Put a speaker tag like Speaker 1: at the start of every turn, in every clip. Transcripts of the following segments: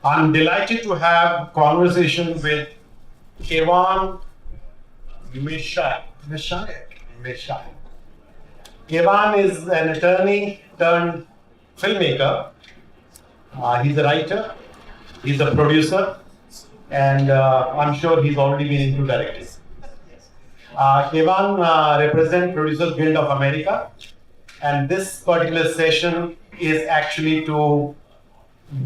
Speaker 1: I'm delighted to have conversation with Kayvan Mashayekh. Kayvan is an attorney turned filmmaker. He's a writer, he's a producer, and I'm sure he's already been into directing. Kayvan represents Producers Guild of America, and this particular session is actually to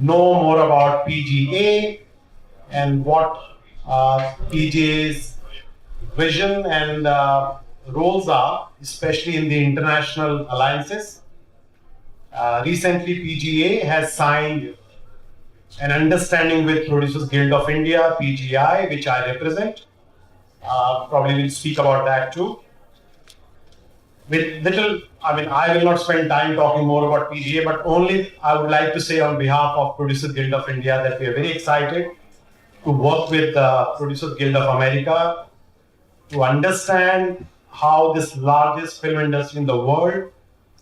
Speaker 1: know more about PGA and what PGA's vision and roles are, especially in the international alliances. Recently, PGA has signed an understanding with Producers Guild of India, PGI, which I represent. Probably will speak about that too. I will not spend time talking more about PGA, but only I would like to say on behalf of Producers Guild of India that we are very excited to work with the Producers Guild of America to understand how this largest film industry in the world,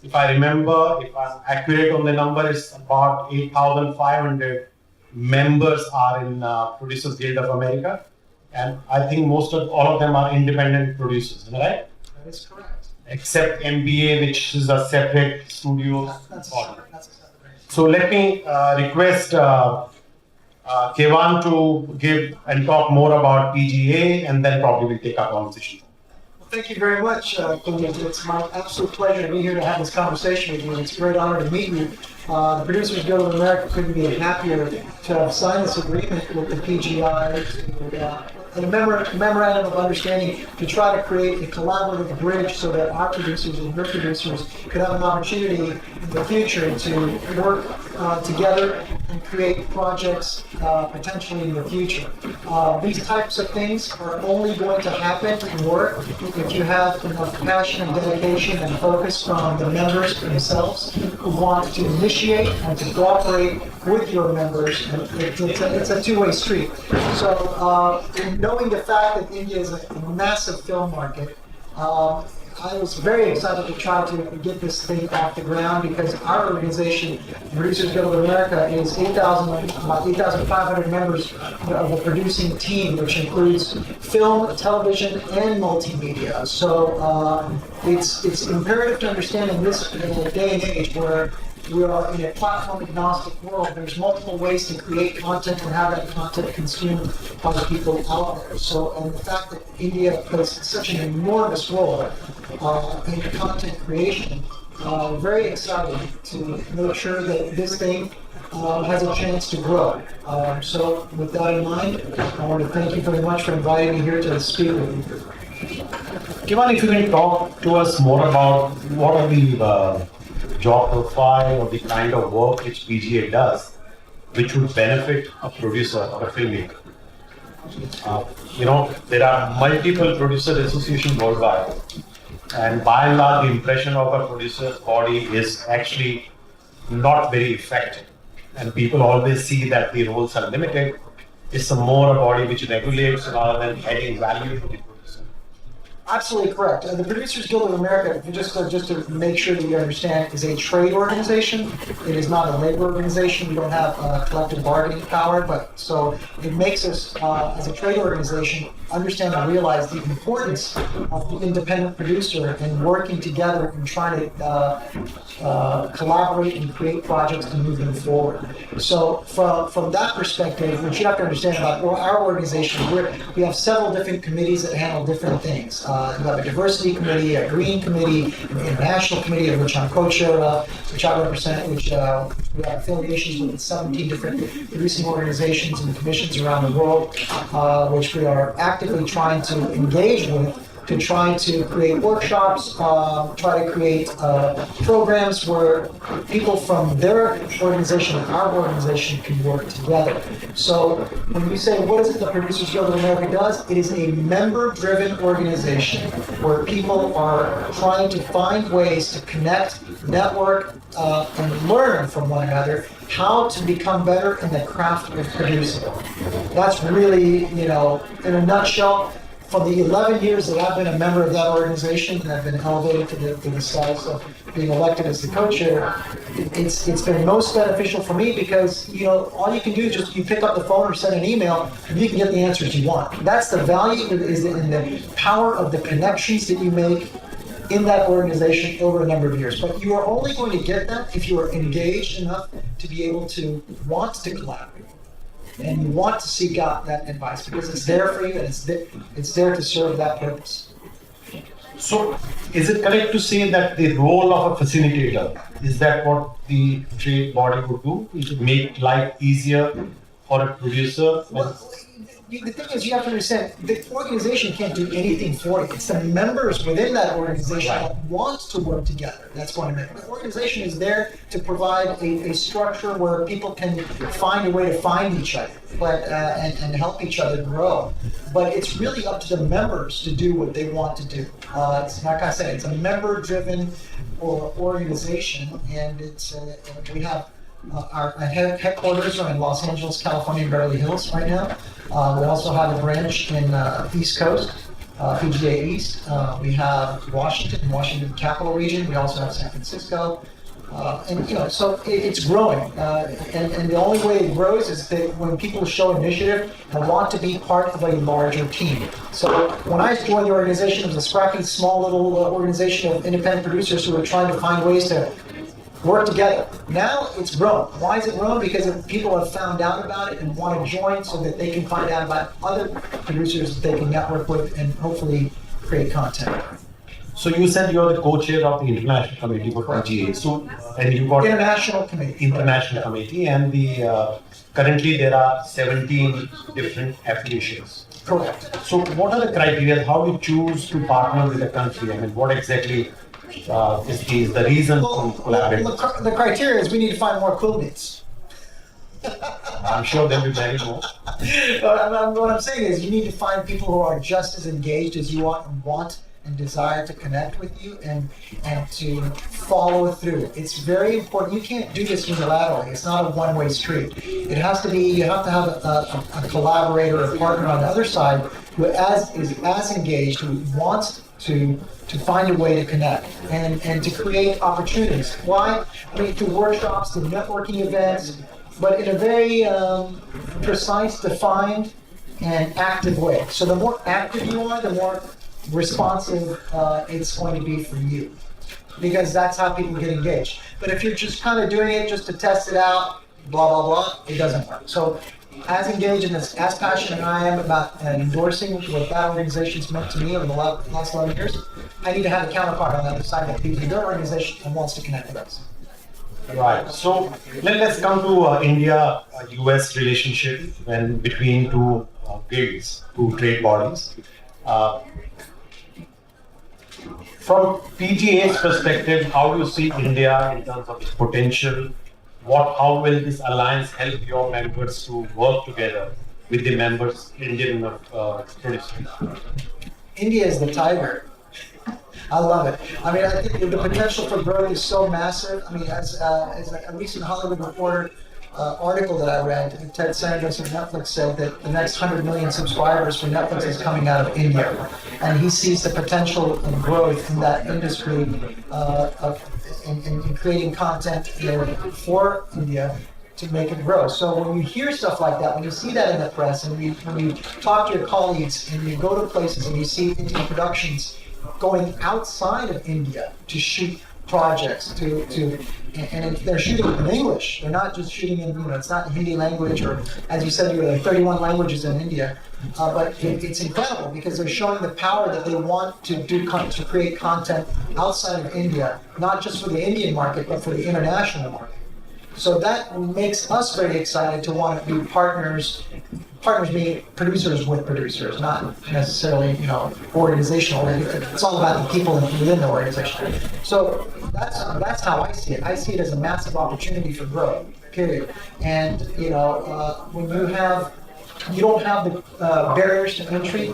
Speaker 1: if I remember, if I'm accurate on the number, is about 8,500 members are in Producers Guild of America. And I think all of them are independent producers, right?
Speaker 2: That is correct.
Speaker 1: Except MBA, which is a separate studio.
Speaker 2: That's
Speaker 1: so let me request Kayvan to give and talk more about PGA, and then probably we'll take our conversation.
Speaker 2: Well, thank you very much, Kulmeet. It's my absolute pleasure to be here to have this conversation with you. It's a great honor to meet you. The Producers Guild of America couldn't be happier to have signed this agreement with the PGI and a memorandum of understanding to try to create a collaborative bridge so that our producers and your producers could have an opportunity in the future to work together and create projects potentially in the future. These types of things are only going to happen and work if you have enough passion and dedication and focus from the members themselves who want to initiate and to cooperate with your members. And it's a two-way street. So knowing the fact that India is a massive film market, I was very excited to try to get this thing off the ground because our organization, Producers Guild of America, is about 8,500 members of the producing team, which includes film, television, and multimedia. So it's imperative to understand in this day and age where we are in a platform-agnostic world. There's multiple ways to create content and have that content consumed by the people out there. So, and the fact that India plays such an enormous role in content creation, very excited to make sure that this thing has a chance to grow. So, with that in mind, I want to thank you very much for inviting me here to speak with you.
Speaker 1: Kayvan, if you can talk to us more about what are the job profile or the kind of work which PGA does, which would benefit a producer or a filmmaker. There are multiple producer associations worldwide, and by and large, the impression of a producer's body is actually not very effective. And people always see that the roles are limited. It's more a body which regulates rather than adding value to the producer.
Speaker 2: Absolutely correct. The Producers Guild of America, just to make sure that you understand, is a trade organization. It is not a labor organization. We don't have collective bargaining power, but so it makes us, as a trade organization, understand and realize the importance of the independent producer and working together and trying to collaborate and create projects to move them forward. So from that perspective, what you have to understand about our organization, we have several different committees that handle different things. We have a diversity committee, a green committee, an international committee of which I'm co-chair of, which I represent, which we have affiliations with 17 different producing organizations and commissions around the world, which we are actively trying to engage with to try to create workshops, try to create programs where people from their organization and our organization can work together. So when we say, what is it the Producers Guild of America does? It is a member-driven organization where people are trying to find ways to connect, network, and learn from one another how to become better in the craft of producing. That's really, in a nutshell, from the 11 years that I've been a member of that organization and I've been elevated to the status of being elected as the co-chair, it's been most beneficial for me because, all you can do is just you pick up the phone or send an email and you can get the answers you want. That's the value is in the power of the connections that you make in that organization over a number of years. But you are only going to get that if you are engaged enough to be able to want to collaborate and you want to seek out that advice because it's there for you and it's there to serve that purpose.
Speaker 1: So, is it correct to say that the role of a facilitator, is that what the trade body would do? It would make life easier for a producer?
Speaker 2: Well, the thing is, you have to understand, the organization can't do anything for you. It's the members within that organization that want to work together that's going to make it. The organization is there to provide a structure where people can find a way to find each other and help each other grow. But it's really up to the members to do what they want to do. It's like I said, it's a member-driven organization, and we have our headquarters are in Los Angeles, California, Beverly Hills right now. We also have a branch in East Coast, PGI East. We have Washington capital region. We also have San Francisco. So it's growing. And the only way it grows is that when people show initiative and want to be part of a larger team. So when I joined the organization, it was a scrappy, small little organization of independent producers who were trying to find ways to work together. Now it's grown. Why is it grown? Because people have found out about it and want to join so that they can find out about other producers that they can network with and hopefully create content.
Speaker 1: So you said you're the co-chair of the international committee for PGA. So, and you got
Speaker 2: International committee,
Speaker 1: and currently there are 17 different affiliations.
Speaker 2: Correct.
Speaker 1: So what are the criteria? How do you choose to partner with a country? I mean, what exactly is the reason to collaborate?
Speaker 2: The criteria is we need to find more Kulmeets.
Speaker 1: I'm sure there'll be many more.
Speaker 2: What I'm saying is you need to find people who are just as engaged as you are and want and desire to connect with you and to follow through. It's very important. You can't do this unilaterally. It's not a one-way street. It has to be, you have to have a collaborator, a partner on the other side who is as engaged, who wants to find a way to connect and to create opportunities. Why? I mean, through workshops, through networking events, but in a very precise, defined, and active way. So the more active you are, the more responsive it's going to be for you, because that's how people get engaged. But if you're just kind of doing it just to test it out, blah blah blah, it doesn't work. So as engaged and as passionate as I am about endorsing what that organization's meant to me over the last 11 years, I need to have a counterpart on the other side that believes in their organization and wants to connect with us.
Speaker 1: Right. So let's come to India-US relationship between two guilds, two trade bodies. From PGA's perspective, how do you see India in terms of its potential? How will this alliance help your members to work together with the members, Indian producers?
Speaker 2: India is the tiger. I love it. I mean, I think the potential for growth is so massive. I mean, as a recent Hollywood Reporter article that I read, Ted Sarandos of Netflix said that the next 100 million subscribers for Netflix is coming out of India. And he sees the potential of growth in that industry in creating content for India to make it grow. So when you hear stuff like that, when you see that in the press, and when you talk to your colleagues, and you go to places and you see Indian productions going outside of India to shoot projects, and they're shooting in English. They're not just shooting in, it's not Hindi language, or as you said, there are 31 languages in India. But it's incredible because they're showing the power that they want to do to create content outside of India, not just for the Indian market, but for the international market. So that makes us very excited to want to be partners being producers with producers, not necessarily, organizational. It's all about the people within the organization. So that's how I see it. I see it as a massive opportunity for growth, period. And, when you don't have the barriers to entry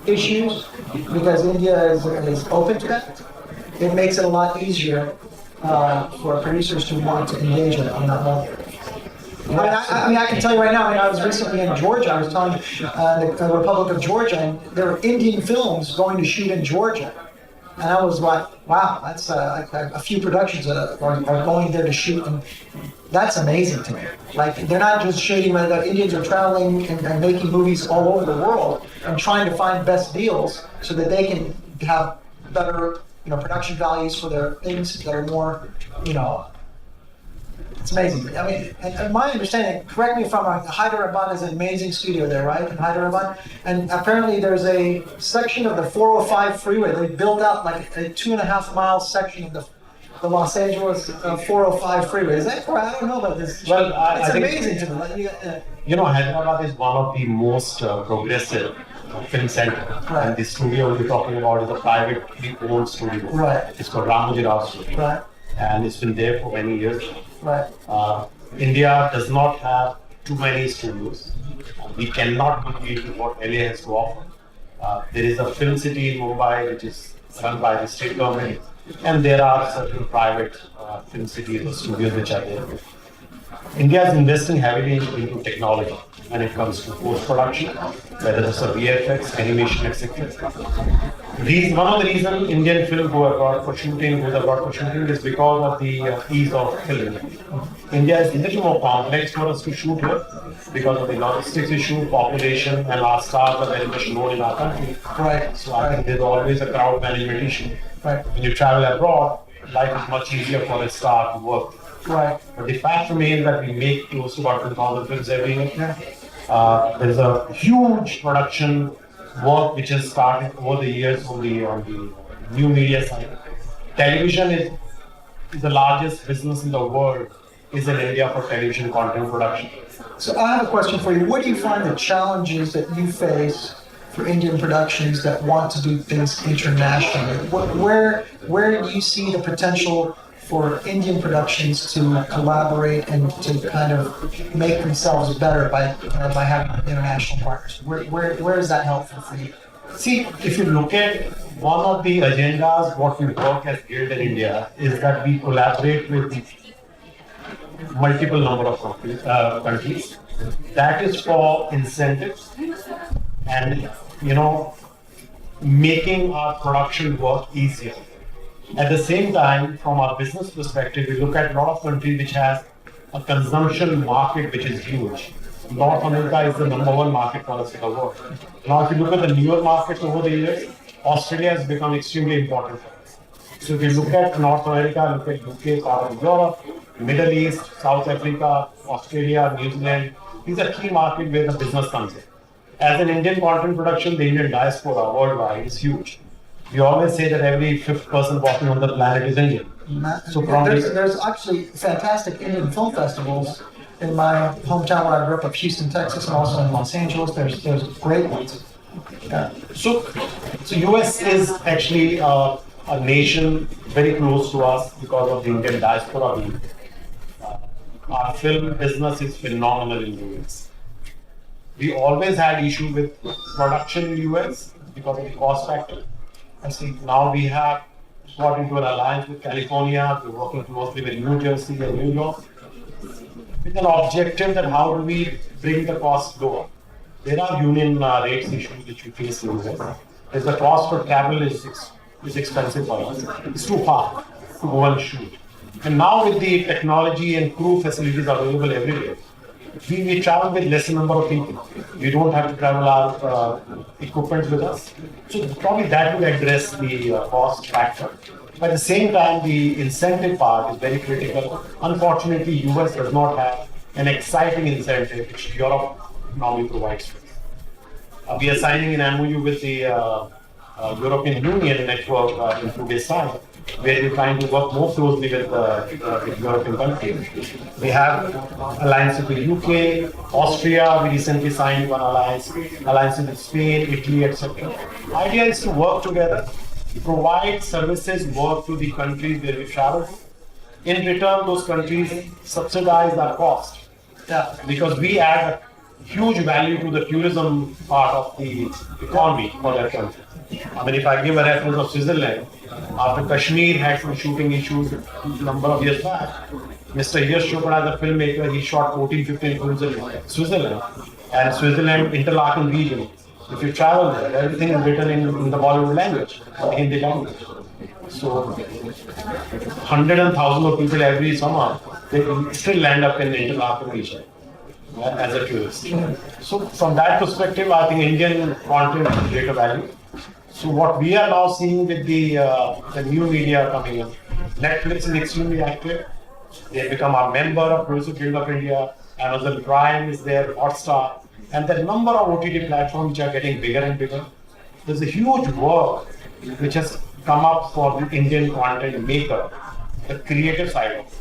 Speaker 2: issues, because India is open to that, it makes it a lot easier for producers to want to engage on that level. I can tell you right now. I was recently in Georgia. I was telling the Republic of Georgia, and there are Indian films going to shoot in Georgia, and I was like, wow, that's a few productions are going there to shoot, and that's amazing to me. Like they're not just shooting; the Indians are traveling and making movies all over the world and trying to find best deals so that they can have better, production values for their things that are more, It's amazing. I mean, and my understanding, correct me if I'm wrong, Hyderabad is an amazing studio there, right? In Hyderabad. And apparently there's a section of the 405 freeway. They built out like a 2.5 mile section of the Los Angeles 405 freeway. Is that correct? I don't know about this.
Speaker 1: Well,
Speaker 2: it's
Speaker 1: I
Speaker 2: amazing
Speaker 1: think,
Speaker 2: to me.
Speaker 1: Hyderabad is one of the most progressive film center.
Speaker 2: Right.
Speaker 1: And the studio we're talking about is a privately owned studio.
Speaker 2: Right.
Speaker 1: It's called Ramoji Rao Studio.
Speaker 2: Right.
Speaker 1: And it's been there for many years.
Speaker 2: Right.
Speaker 1: India does not have too many studios. We cannot compete with what LA has to offer. There is a film city in Mumbai which is run by the state government, and there are certain private film cities or studios which are there. India is investing heavily into technology when it comes to post-production, whether it's a VFX, animation, etc. One of the reasons Indian film goes abroad for shooting is because of the ease of filming. India is a little more complex for us to shoot here because of the logistics issue, population, and our stars are very much known in our country.
Speaker 2: Right.
Speaker 1: So I think there's always a crowd management issue.
Speaker 2: Right.
Speaker 1: When you travel abroad, life is much easier for a star to work.
Speaker 2: Right.
Speaker 1: But the fact remains that we make close to about 2,000 films every year.
Speaker 2: Yeah.
Speaker 1: There is a huge production work which has started over the years on the new media side. Television is the largest business in the world is in India for television content production.
Speaker 2: So I have a question for you. What do you find the challenges that you face for Indian productions that want to do things internationally? Where do you see the potential for Indian productions to collaborate and to kind of make themselves better by having international partners? Where is that helpful for you?
Speaker 1: See, if you look at one of the agendas, what we work as Guild in India is that we collaborate with multiple number of countries. That is for incentives and making our production work easier. At the same time, from our business perspective, we look at a lot of countries which has a consumption market which is huge. North America is the #1 market for us in the world. Now, if you look at the newer markets over the years, Australia has become extremely important for us. So if you look at North America, look at UK, part of Europe, Middle East, South Africa, Australia, New Zealand, these are key markets where the business comes in. As an Indian content production, the Indian diaspora worldwide is huge. We always say that every fifth person walking on the planet is Indian.
Speaker 2: So there's actually fantastic Indian film festivals in my hometown where I grew up of Houston, Texas, and also in Los Angeles. There's great ones. Yeah.
Speaker 1: So US is actually a nation very close to us because of the Indian diaspora. Our film business is phenomenal in US. We always had issue with production in US because of the cost factor. I see now we have got into an alliance with California. We're working closely with New Jersey and New York with an objective that how do we bring the cost lower. There are union rates issues which we face in the US. As the cost for travel is expensive for us. It's too far to go and shoot. And now with the technology and crew facilities available everywhere, we travel with lesser number of people. We don't have to travel our equipment with us. So probably that will address the cost factor. At the same time, the incentive part is very critical. Unfortunately, US does not have an exciting incentive which Europe normally provides. We are signing an MOU with the European Union network in 2 days' time, where we're trying to work more closely with European countries. We have alliances with UK, Austria. We recently signed one alliances with Spain, Italy, etc. Idea is to work together, provide services, work to the countries where we travel. In return, those countries subsidize our cost. Yeah, because we add huge value to the tourism part of the economy for that country. I mean, if I give a reference of Switzerland, after Kashmir had some shooting issues a number of years back, Mr. Yash Chopra as a filmmaker, he shot 14, 15 films in Switzerland. And Switzerland, Interlaken region. If you travel there, everything is written in the Bollywood language, or Hindi language. So, hundreds and thousands of people every summer, they still land up in the Interlaken region as a tourist. So, from that perspective, I think Indian content has greater value. So, what we are now seeing with the new media coming in, Netflix is extremely active. They become a member of Producer Guild of India. Amazon Prime is there, Hotstar, and the number of OTT platforms which are getting bigger and bigger. There's a huge work which has come up for the Indian content maker, the creative side of it.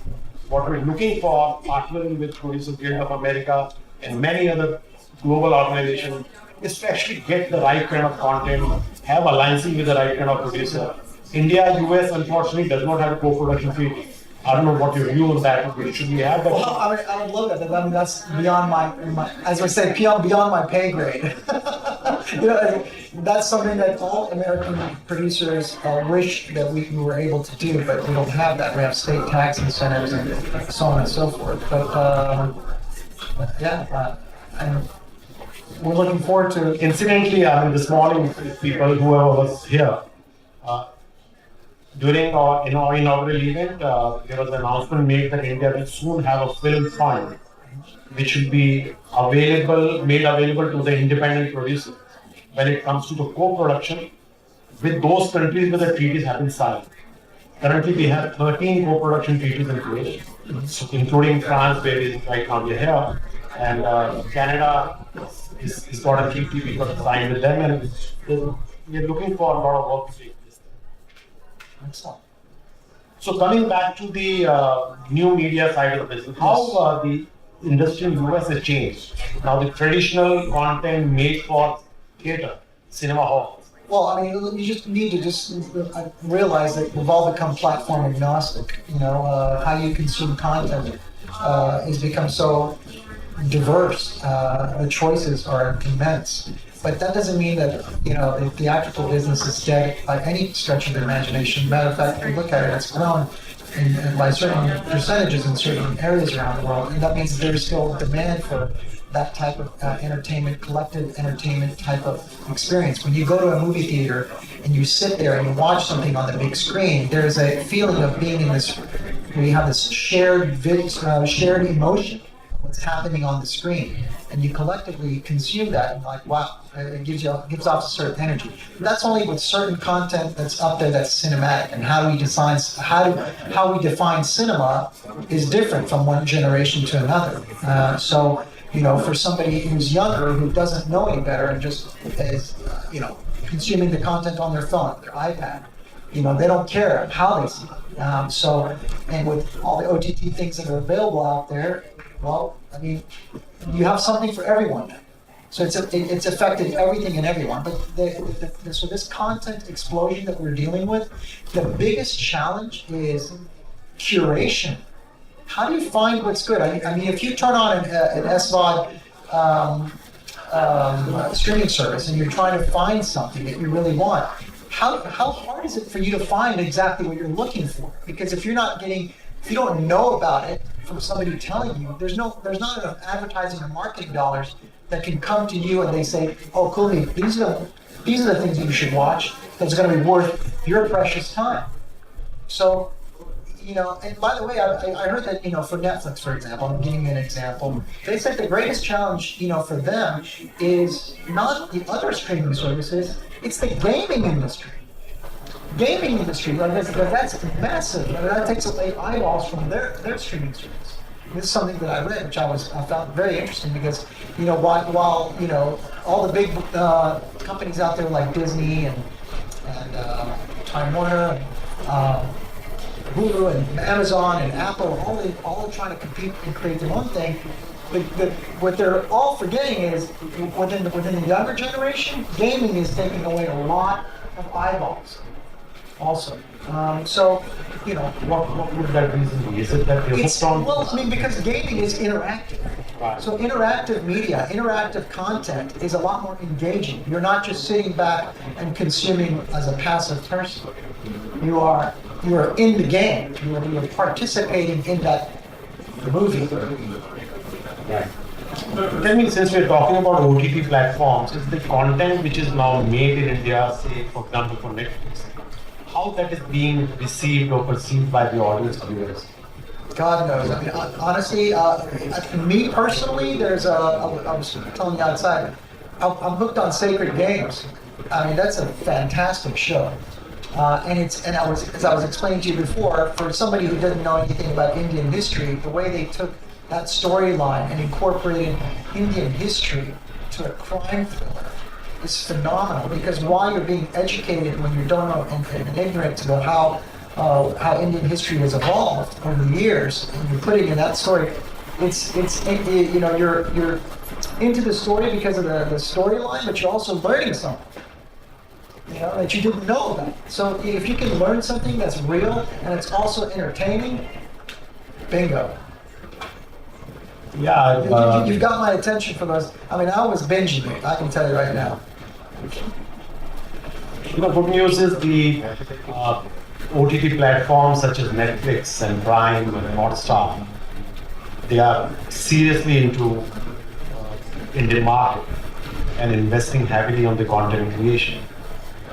Speaker 1: What we're looking for, partnering with Producer Guild of America and many other global organizations, is to actually get the right kind of content, have alliances with the right kind of producer. India, US, unfortunately, does not have a co-production treaty. I don't know what your view on that would be. Should we have that?
Speaker 2: Well, I would love that. I mean, that's beyond my as I say, beyond my pay grade. That's something that all American producers wish that we were able to do, but we don't have that. We have state tax incentives and so on and so forth. And we're looking forward to.
Speaker 1: Incidentally, I mean, this morning, people, whoever was here, during our inaugural event, there was an announcement made that India will soon have a film fund, which will be made available to the independent producers when it comes to the co-production with those countries where the treaties have been signed. Currently, we have 13 co-production treaties in place, so including France, where right now we're here, and Canada is got a treaty we got signed with them, and we're looking for a lot of work to take place.
Speaker 2: Excellent.
Speaker 1: So coming back to the new media side of the business, how the industry in the US has changed. Now the traditional content made for theater, cinema halls.
Speaker 2: Well, I mean, you just need to realize that we've all become platform agnostic. How you consume content has become so diverse. The choices are immense. But that doesn't mean that, the theatrical business is dead by any stretch of the imagination. Matter of fact, if you look at it, it's grown by certain percentages in certain areas around the world. And that means there's still demand for that type of entertainment, collective entertainment type of experience. When you go to a movie theater and you sit there and you watch something on the big screen, there's a feeling of being in this, we have this shared emotion. What's happening on the screen, and you collectively consume that, and like, wow, it gives off a certain energy. But that's only with certain content that's up there that's cinematic, and how we define cinema is different from one generation to another. So, for somebody who's younger who doesn't know any better and just is, consuming the content on their phone, their iPad, they don't care how they see it. And with all the OTT things that are available out there. Well, I mean, you have something for everyone. So it's affected everything and everyone. But so this content explosion that we're dealing with, the biggest challenge is curation. How do you find what's good? I mean, if you turn on an SVOD streaming service and you're trying to find something that you really want, how hard is it for you to find exactly what you're looking for? Because if you don't know about it from somebody telling you, there's not enough advertising or marketing dollars that can come to you and they say, oh, Kulmeet, these are the things that you should watch that's going to be worth your precious time. So, and by the way, I heard that, for Netflix, for example, I'm giving you an example, they said the greatest challenge, for them is not the other streaming services, it's the gaming industry. That's massive. That takes away eyeballs from their streaming service. This is something that I read, which I found very interesting because, while all the big companies out there like Disney and Time Warner, and Hulu and Amazon and Apple, all are trying to compete and create their own thing. But what they're all forgetting is within the younger generation, gaming is taking away a lot of eyeballs. Also,
Speaker 1: what would that reason be? Is it that
Speaker 2: because gaming is interactive.
Speaker 1: Right.
Speaker 2: So interactive media, interactive content is a lot more engaging. You're not just sitting back and consuming as a passive person. You are in the game. You are participating in that movie.
Speaker 1: Right. Tell me, since we're talking about OTT platforms, is the content which is now made in India, say, for example, for Netflix, how that is being received or perceived by the audience viewers?
Speaker 2: God knows. I mean, honestly, me personally, I was telling you outside, I'm hooked on Sacred Games. I mean, that's a fantastic show. And as I was explaining to you before, for somebody who doesn't know anything about Indian history, the way they took that storyline and incorporated Indian history to a crime thriller is phenomenal. Because while you're being educated when you don't know and ignorant about how Indian history has evolved over the years, and you're putting in that story, you're into the story because of the storyline, but you're also learning something. That you didn't know about. So if you can learn something that's real and it's also entertaining, bingo.
Speaker 1: Yeah,
Speaker 2: You've got my attention for those. I mean, I was binging it, I can tell you right now.
Speaker 1: good news is the OTT platforms such as Netflix and Prime and Hotstar, they are seriously into Indian market and investing heavily on the content creation.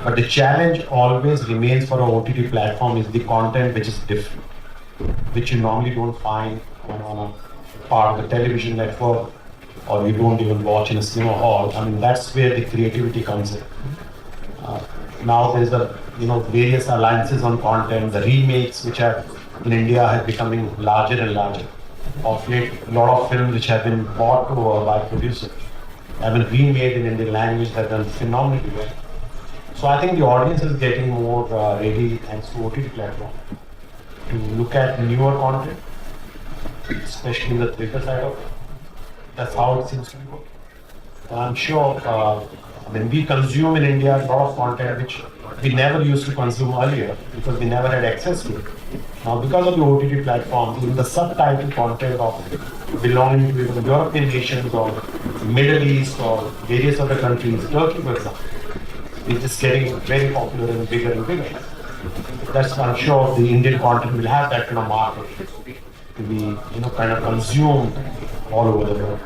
Speaker 1: But the challenge always remains for an OTT platform is the content which is different, which you normally don't find on a part of the television network, or you don't even watch in a cinema hall. I mean, that's where the creativity comes in. Now there's various alliances on content. The remakes which are in India are becoming larger and larger. Of late, a lot of films which have been bought over by producers have been remade in Indian language, have done phenomenally well. So I think the audience is getting more ready, thanks to OTT platform, to look at newer content, especially the thriller side of it. That's how it seems to be working. And I'm sure when we consume in India a lot of content which we never used to consume earlier because we never had access to it. Now because of the OTT platforms, even the subtitle content of belonging to even European nations or Middle East or various other countries, Turkey for example, is just getting very popular and bigger and bigger. That's, I'm sure the Indian content will have that kind of market to be, kind of consumed all over the world.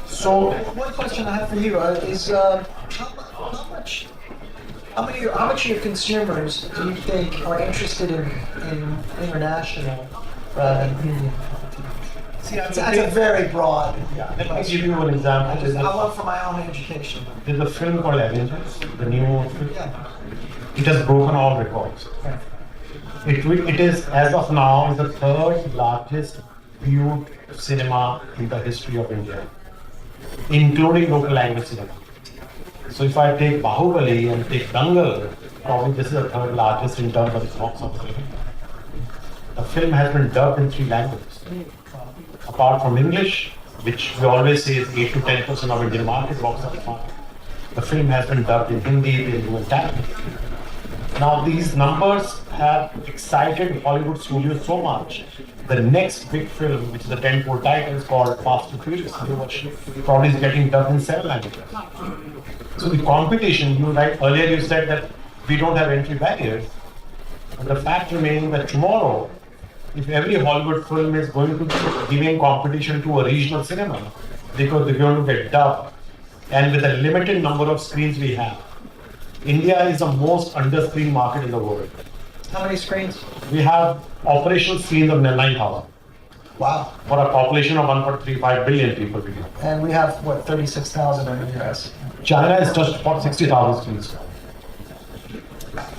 Speaker 1: So,
Speaker 2: one question I have for you is how much of your consumers do you think are interested in international rather than Indian?
Speaker 1: see,
Speaker 2: That's a very broad.
Speaker 1: Yeah, let me give you an example.
Speaker 2: I want for my own education.
Speaker 1: There's a film called Avengers, the new film.
Speaker 2: Yeah.
Speaker 1: It has broken all records. It is, as of now, the third largest viewed cinema in the history of India, including local language cinema. So if I take Bahubali and take Dangal, probably this is the third largest in terms of its box office. The film has been dubbed in 3 languages. Apart from English, which we always say is 8 to 10% of Indian market, box office market, the film has been dubbed in Hindi, Telugu, and Tamil. Now these numbers have excited Hollywood studios so much. The next big film, which is the tentpole title, is called Fast and Furious, which probably is getting dubbed in 7 languages. So the competition, earlier you said that we don't have entry barriers. And the fact remaining that tomorrow, if every Hollywood film is going to be giving competition to a regional cinema, because they're going to get dubbed, and with the limited number of screens we have, India is the most under-screened market in the world.
Speaker 2: How many screens?
Speaker 1: We have operational screens of 9,000.
Speaker 2: Wow.
Speaker 1: For a population of 1.35 billion people.
Speaker 2: And we have, 36,000 in the US.
Speaker 1: China has touched about 60,000 screens.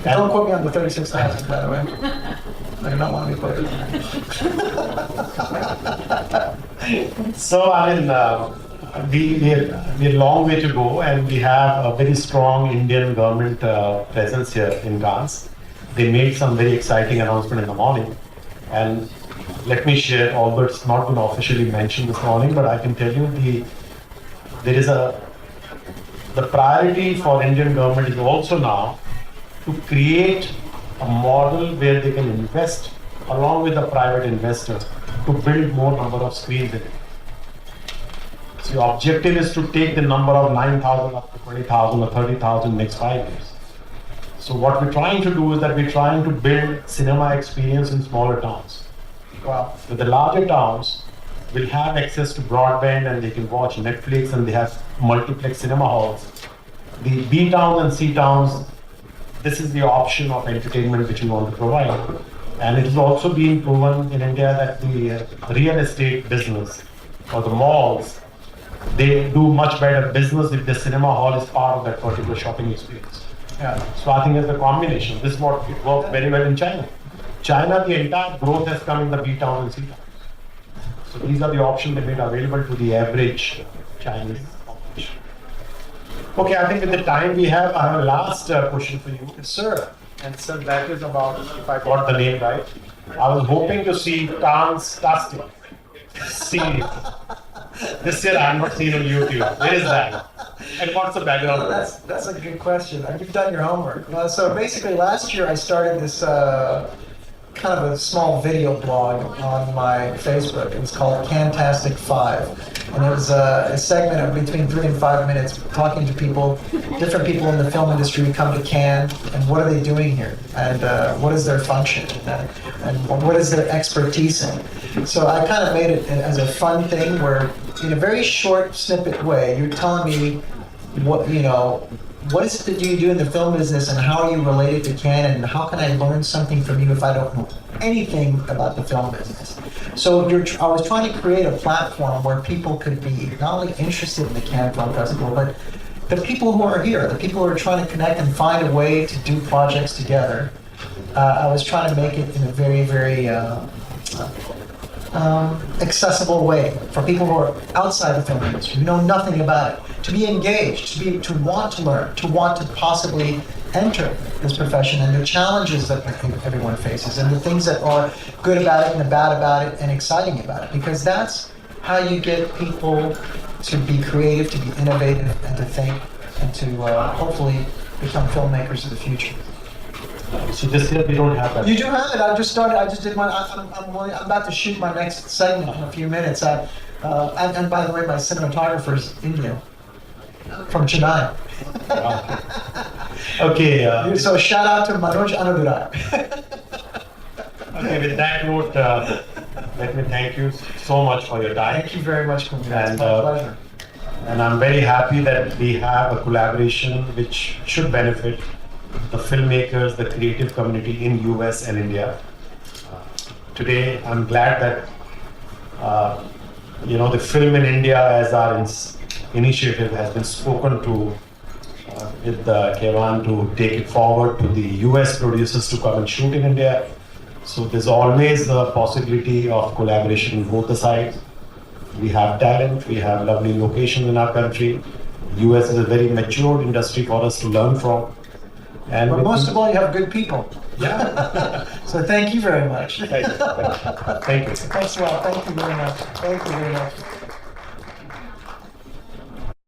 Speaker 2: Don't quote me on the 36,000, by the way. I do not want to be quoted.
Speaker 1: So, I mean, we're a long way to go, and we have a very strong Indian government presence here in Cannes. They made some very exciting announcement in the morning, and let me share, although it's not been officially mentioned this morning, but I can tell you the priority for Indian government is also now to create a model where they can invest along with the private investor to build more number of screens in it. So the objective is to take the number of 9,000 up to 20,000 or 30,000 next 5 years. So what we're trying to do is that we're trying to build cinema experience in smaller towns.
Speaker 2: Wow.
Speaker 1: So the larger towns will have access to broadband and they can watch Netflix and they have multiplex cinema halls. The B towns and C towns, this is the option of entertainment which we want to provide. And it is also being proven in India that the real estate business or the malls, they do much better business if the cinema hall is part of that particular shopping experience.
Speaker 2: Yeah.
Speaker 1: So I think it's a combination. This is what it worked very well in China. China, the entire growth has come in the B town and C town. So these are the options they made available to the average Chinese population. Okay, I think with the time we have, I have a last question for you.
Speaker 2: Yes, sir.
Speaker 1: And so that is about, if I got the name right, I was hoping to see Cannestastic series. This year I have not seen on YouTube. Where is that? And what's the background?
Speaker 2: That's a good question. You've done your homework. So basically, last year I started this kind of a small video blog on my Facebook. It was called Cannestastic 5. And it was a segment of between 3 and 5 minutes talking to people, different people in the film industry who come to Cannes, and what are they doing here? And what is their function? And what is their expertise in? So I kind of made it as a fun thing where, in a very short snippet way, you're telling me what is it that you do in the film business and how are you related to Cannes and how can I learn something from you if I don't know anything about the film business? So I was trying to create a platform where people could be not only interested in the Cannes Film Festival, but the people who are here, the people who are trying to connect and find a way to do projects together. I was trying to make it in a very, very accessible way for people who are outside the film industry, who know nothing about it, to be engaged, to want to learn, to want to possibly enter this profession and the challenges that everyone faces and the things that are good about it and bad about it and exciting about it, because that's how you get people to be creative, to be innovative, and to think, and to hopefully become filmmakers of the future.
Speaker 1: So this year we don't have that.
Speaker 2: You do have it. I just started. I just did my. I'm about to shoot my next segment in a few minutes. And by the way, my cinematographer is Indian, from Chennai.
Speaker 1: Okay.
Speaker 2: So shout out to Manoj Anadurai.
Speaker 1: Okay, with that note, let me thank you so much for your time.
Speaker 2: Thank you very much, Kulmeet.
Speaker 1: And,
Speaker 2: It's my pleasure.
Speaker 1: And I'm very happy that we have a collaboration which should benefit the filmmakers, the creative community in US and India. Today, I'm glad that the film in India as our initiative has been spoken to with Kayvan to take it forward to the US producers to come and shoot in India. So there's always the possibility of collaboration on both the sides. We have talent, we have lovely locations in our country. US is a very matured industry for us to learn from. And
Speaker 2: But most of all, you have good people.
Speaker 1: yeah.
Speaker 2: So thank you very much.
Speaker 1: Thank you.
Speaker 2: Thanks a lot. Thank you very much. Thank you very much.